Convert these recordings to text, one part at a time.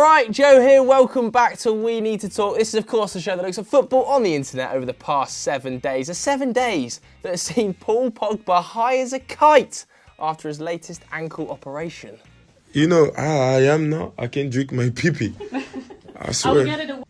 Alright, Joe here, welcome back to We Need to Talk. This is of course the show that looks at football on the internet over the past 7 days. The 7 days that have seen Paul Pogba high as a kite after his latest ankle operation. You know, I am now. I can drink my pee-pee. I swear.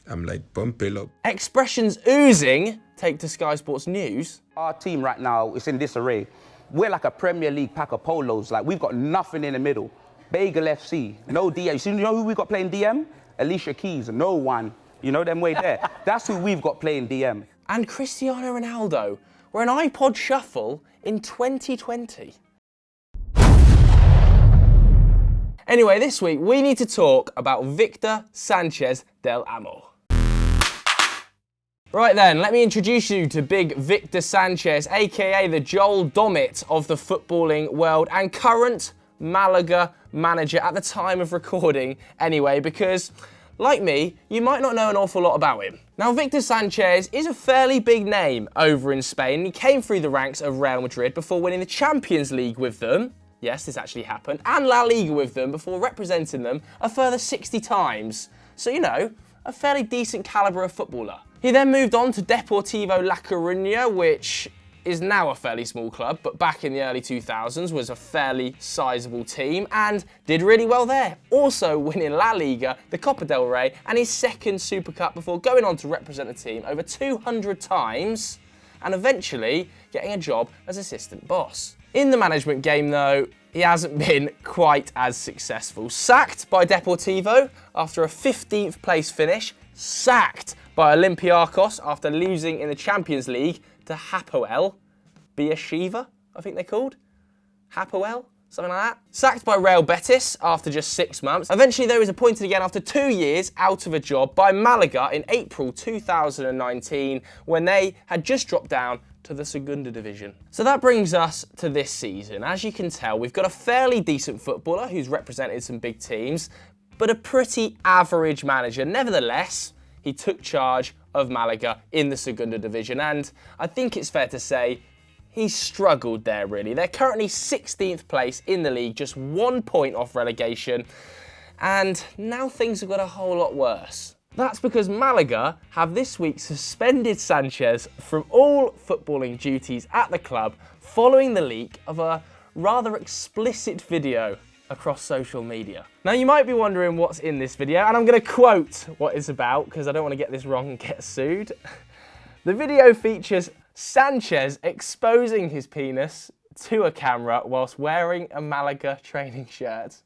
I'm like bumping up. Expressions oozing take to Sky Sports News. Our team right now is in disarray. We're like a Premier League pack of polos. Like, we've got nothing in the middle. Bagel FC, no DM. You know who we got playing DM? Alicia Keys, no one. You know them way there. That's who we've got playing DM. And Cristiano Ronaldo were an iPod shuffle in 2020. Anyway, this week we need to talk about Victor Sanchez del Amo. Right then, let me introduce you to big Victor Sanchez, aka the Joel Dommett of the footballing world and current Malaga manager at the time of recording anyway, because like me, you might not know an awful lot about him. Now, Victor Sanchez is a fairly big name over in Spain. He came through the ranks of Real Madrid before winning the Champions League with them. Yes, this actually happened. And La Liga with them before representing them a further 60 times. So, you know, a fairly decent calibre of footballer. He then moved on to Deportivo La Coruña, which is now a fairly small club, but back in the early 2000s was a fairly sizable team and did really well there. Also winning La Liga, the Copa del Rey and his second Super Cup before going on to represent the team over 200 times and eventually getting a job as assistant boss. In the management game though, he hasn't been quite as successful. Sacked by Deportivo after a 15th place finish, sacked by Olympiacos after losing in the Champions League to Hapoel Beersheva, I think they're called. Hapoel, something like that. Sacked by Real Betis after just 6 months. Eventually, though, he was appointed again after 2 years out of a job by Malaga in April 2019 when they had just dropped down to the Segunda Division. So that brings us to this season. As you can tell, we've got a fairly decent footballer who's represented some big teams, but a pretty average manager. Nevertheless, he took charge of Malaga in the Segunda Division, and I think it's fair to say he's struggled there really. They're currently 16th place in the league, just 1 point off relegation, and now things have got a whole lot worse. That's because Malaga have this week suspended Sanchez from all footballing duties at the club following the leak of a rather explicit video across social media. Now you might be wondering what's in this video, and I'm going to quote what it's about because I don't want to get this wrong and get sued. The video features Sanchez exposing his penis to a camera whilst wearing a Malaga training shirt.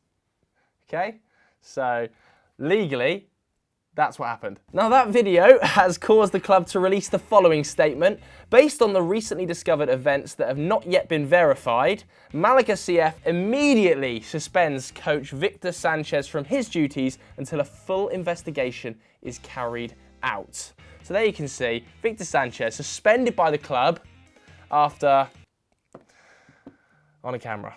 Okay, so legally, that's what happened. Now that video has caused the club to release the following statement. Based on the recently discovered events that have not yet been verified, Malaga CF immediately suspends coach Victor Sanchez from his duties until a full investigation is carried out. So there you can see Victor Sanchez suspended by the club after on a camera.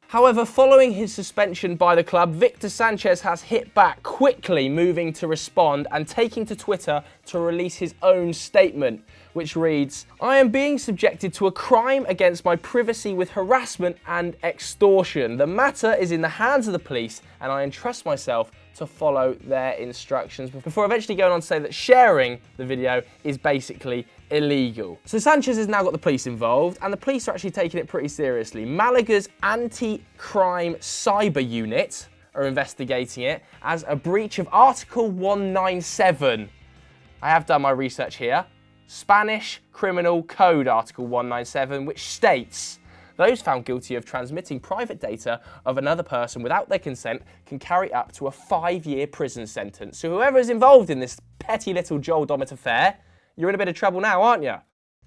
However, following his suspension by the club, Victor Sanchez has hit back quickly, moving to respond and taking to Twitter to release his own statement, which reads, "I am being subjected to a crime against my privacy with harassment and extortion. The matter is in the hands of the police and I entrust myself to follow their instructions," before eventually going on to say that sharing the video is basically illegal. So Sanchez has now got the police involved, and the police are actually taking it pretty seriously. Malaga's anti-crime cyber unit are investigating it as a breach of Article 197. I have done my research here. Spanish Criminal Code Article 197, which states, those found guilty of transmitting private data of another person without their consent can carry up to a 5-year prison sentence. So whoever is involved in this petty little Joel Dommett affair, you're in a bit of trouble now, aren't you?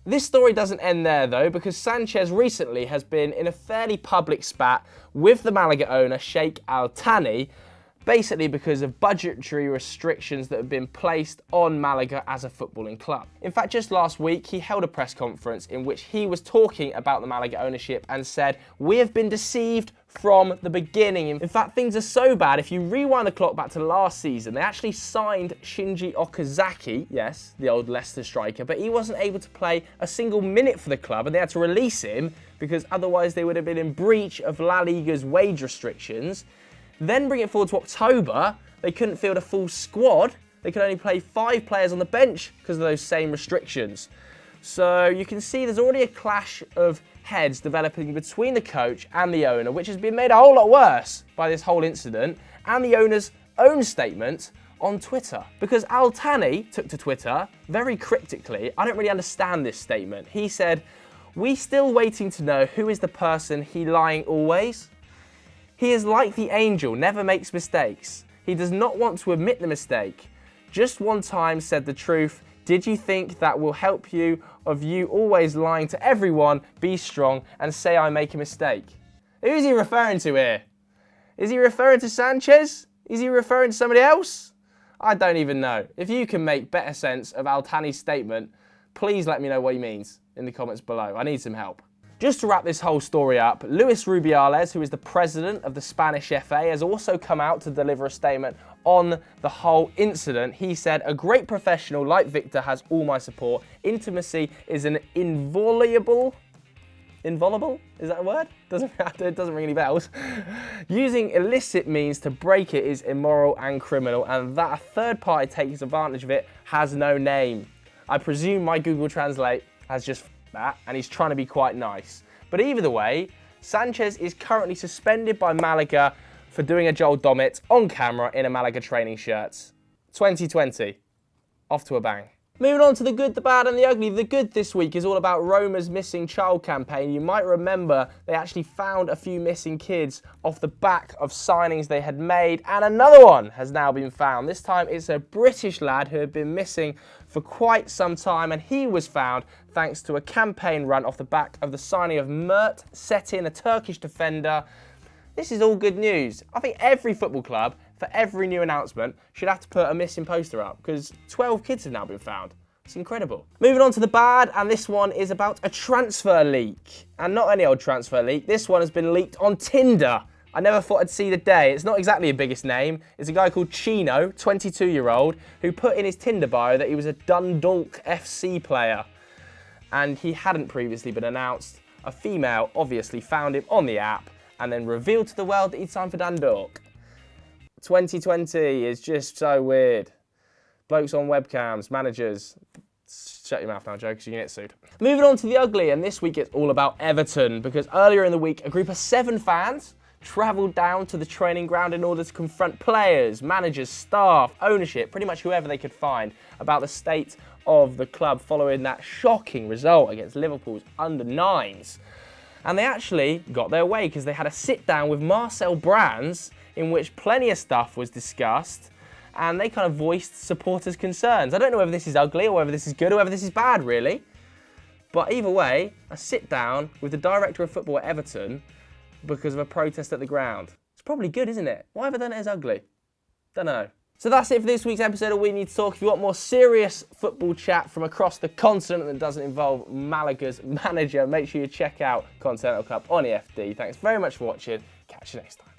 This story doesn't end there though, because Sanchez recently has been in a fairly public spat with the Malaga owner Sheikh Al Thani, basically because of budgetary restrictions that have been placed on Malaga as a footballing club. In fact, just last week, he held a press conference in which he was talking about the Malaga ownership and said, "We have been deceived from the beginning." In fact, things are so bad, if you rewind the clock back to last season, they actually signed Shinji Okazaki, yes, the old Leicester striker, but he wasn't able to play a single minute for the club and they had to release him because otherwise they would have been in breach of La Liga's wage restrictions. Then bring it forward to October, they couldn't field a full squad. They could only play 5 players on the bench because of those same restrictions. So you can see there's already a clash of heads developing between the coach and the owner, which has been made a whole lot worse by this whole incident and the owner's own statement on Twitter. Because Al Thani took to Twitter very cryptically. I don't really understand this statement. He said, "We still waiting to know who is the person he lying always. He is like the angel, never makes mistakes. He does not want to admit the mistake. Just one time said the truth. Did you think that will help you of you always lying to everyone? Be strong and say I make a mistake." Who's he referring to here? Is he referring to Sanchez? Is he referring to somebody else? I don't even know. If you can make better sense of Al Thani's statement, please let me know what he means in the comments below. I need some help. Just to wrap this whole story up, Luis Rubiales, who is the president of the Spanish FA, has also come out to deliver a statement on the whole incident. He said, "A great professional like Victor has all my support. Intimacy is an inviolable? Is that a word? It doesn't ring any bells. Using illicit means to break it is immoral and criminal, and that a third party takes advantage of it has no name." I presume my Google Translate has just that, and he's trying to be quite nice. But either way, Sanchez is currently suspended by Malaga for doing a Joel Dommett on camera in a Malaga training shirt. 2020, off to a bang. Moving on to the good, the bad and the ugly. The good this week is all about Roma's Missing Child campaign. You might remember they actually found a few missing kids off the back of signings they had made, and another one has now been found. This time it's a British lad who had been missing for quite some time, and he was found thanks to a campaign run off the back of the signing of Mert Setin, a Turkish defender. This is all good news. I think every football club, for every new announcement, should have to put a missing poster up because 12 kids have now been found. It's incredible. Moving on to the bad, and this one is about a transfer leak. And not any old transfer leak, this one has been leaked on Tinder. I never thought I'd see the day. It's not exactly a biggest name. It's a guy called Chino, 22-year-old, who put in his Tinder bio that he was a Dundalk FC player. And he hadn't previously been announced. A female obviously found him on the app and then revealed to the world that he'd signed for Dundalk. 2020 is just so weird. Blokes on webcams, managers. Shut your mouth now, Joe, because you can get sued. Moving on to the ugly, and this week it's all about Everton, because earlier in the week, a group of 7 fans travelled down to the training ground in order to confront players, managers, staff, ownership, pretty much whoever they could find, about the state of the club following that shocking result against Liverpool's under-9s. And they actually got their way because they had a sit-down with Marcel Brands in which plenty of stuff was discussed, and they kind of voiced supporters' concerns. I don't know whether this is ugly or whether this is good or whether this is bad, really. But either way, a sit-down with the director of football at Everton because of a protest at the ground. It's probably good, isn't it? Why have I done it as ugly? Don't know. So that's it for this week's episode of We Need to Talk. If you want more serious football chat from across the continent that doesn't involve Malaga's manager, make sure you check out Continental Club on EFD. Thanks very much for watching. Catch you next time.